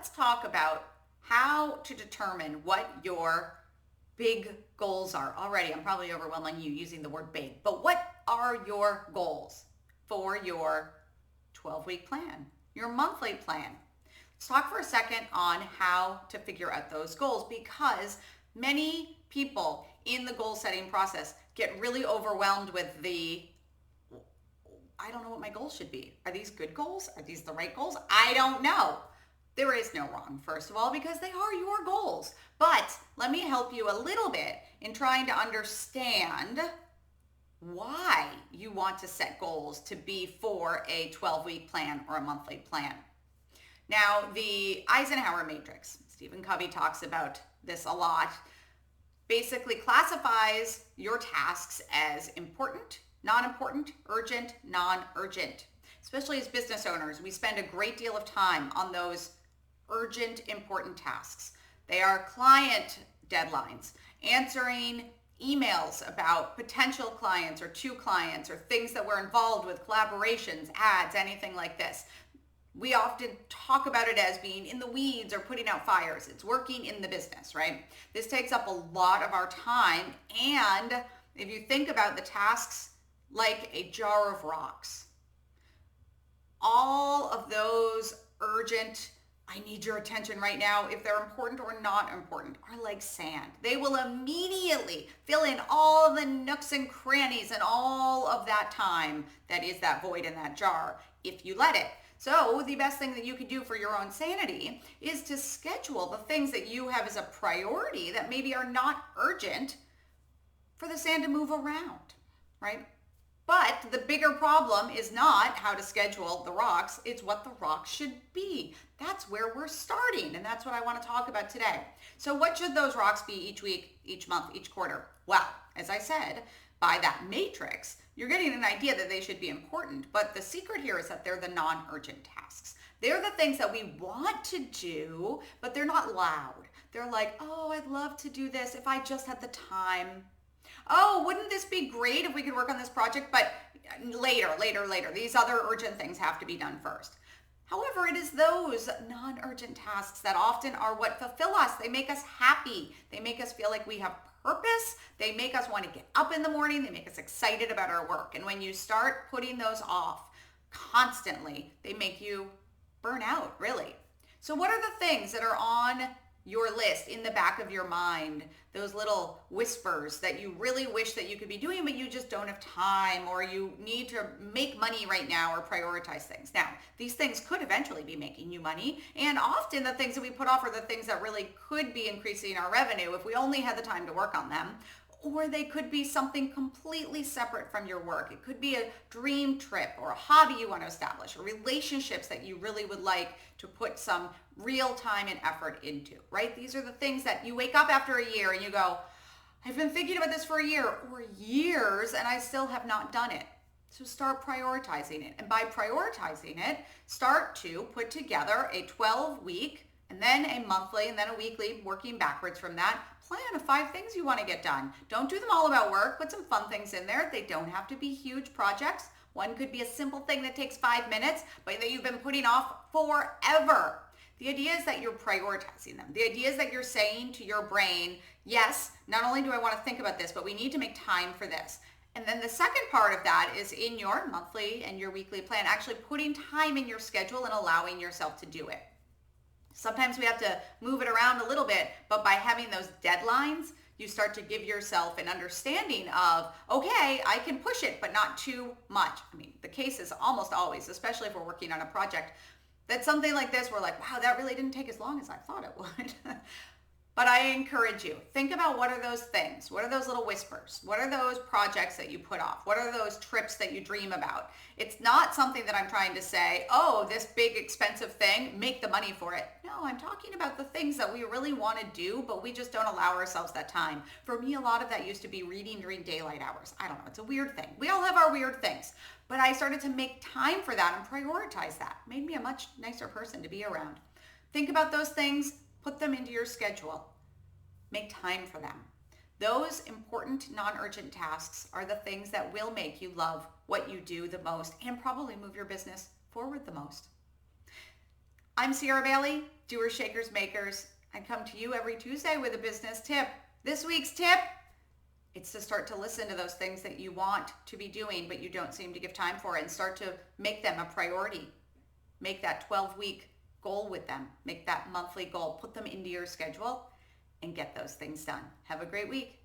let's talk about how to determine what your big goals are. Already, I'm probably overwhelming you using the word big, but what are your goals for your 12-week plan, your monthly plan? Let's talk for a second on how to figure out those goals, because many people in the goal setting process get really overwhelmed with I don't know what my goals should be. Are these good goals? Are these the right goals? I don't know. There is no wrong, first of all, because they are your goals. But let me help you a little bit in trying to understand why you want to set goals to be for a 12-week plan or a monthly plan. Now, the Eisenhower matrix, Stephen Covey talks about this a lot, basically classifies your tasks as important, non-important, urgent, non-urgent. Especially as business owners, we spend a great deal of time on those urgent, important tasks. They are client deadlines, answering emails about potential clients or to clients or things that we're involved with, collaborations, ads, anything like this. We often talk about it as being in the weeds or putting out fires. It's working in the business, right? This takes up a lot of our time. And if you think about the tasks like a jar of rocks, all of those urgent, I need your attention right now, if they're important or not important, are like sand. They will immediately fill in all the nooks and crannies and all of that time that is that void in that jar if you let it. So the best thing that you can do for your own sanity is to schedule the things that you have as a priority that maybe are not urgent for the sand to move around, right? But the bigger problem is not how to schedule the rocks, it's what the rocks should be. That's where we're starting, and that's what I want to talk about today. So what should those rocks be each week, each month, each quarter? Well, as I said, by that matrix, you're getting an idea that they should be important, but the secret here is that they're the non-urgent tasks. They're the things that we want to do, but they're not loud. They're like, oh, I'd love to do this if I just had the time. Oh, wouldn't this be great if we could work on this project, but later. These other urgent things have to be done first. However, it is those non-urgent tasks that often are what fulfill us. They make us happy. They make us feel like we have purpose. They make us want to get up in the morning. They make us excited about our work. And when you start putting those off constantly, they make you burn out, really. So what are the things that are on your list in the back of your mind, those little whispers that you really wish that you could be doing, but you just don't have time, or you need to make money right now or prioritize things? Now, these things could eventually be making you money, and often the things that we put off are the things that really could be increasing our revenue if we only had the time to work on them. Or they could be something completely separate from your work. It could be a dream trip or a hobby you want to establish, or relationships that you really would like to put some real time and effort into, right? These are the things that you wake up after a year and you go, I've been thinking about this for a year or years and I still have not done it. So start prioritizing it. And by prioritizing it, start to put together a 12-week and then a monthly and then a weekly, working backwards from that, plan of 5 things you want to get done. Don't do them all about work. Put some fun things in there. They don't have to be huge projects. One could be a simple thing that takes 5 minutes, but that you've been putting off forever. The idea is that you're prioritizing them. The idea is that you're saying to your brain, yes, not only do I want to think about this, but we need to make time for this. And then the second part of that is in your monthly and your weekly plan, actually putting time in your schedule and allowing yourself to do it. Sometimes we have to move it around a little bit, but by having those deadlines, you start to give yourself an understanding of, okay, I can push it, but not too much. I mean, the case is almost always, especially if we're working on a project, that something like this, we're like, wow, that really didn't take as long as I thought it would. But I encourage you, think about what are those things? What are those little whispers? What are those projects that you put off? What are those trips that you dream about? It's not something that I'm trying to say, oh, this big expensive thing, make the money for it. No, I'm talking about the things that we really want to do, but we just don't allow ourselves that time. For me, a lot of that used to be reading during daylight hours. I don't know, it's a weird thing. We all have our weird things. But I started to make time for that and prioritize that. It made me a much nicer person to be around. Think about those things. Put them into your schedule. Make time for them. Those important non-urgent tasks are the things that will make you love what you do the most and probably move your business forward the most. I'm Sierra Bailey. doers, shakers, makers. I come to you every Tuesday with a business tip. This week's tip, it's to start to listen to those things that you want to be doing, but you don't seem to give time for, and start to make them a priority. Make that 12-week goal with them. Make that monthly goal. Put them into your schedule and get those things done. Have a great week.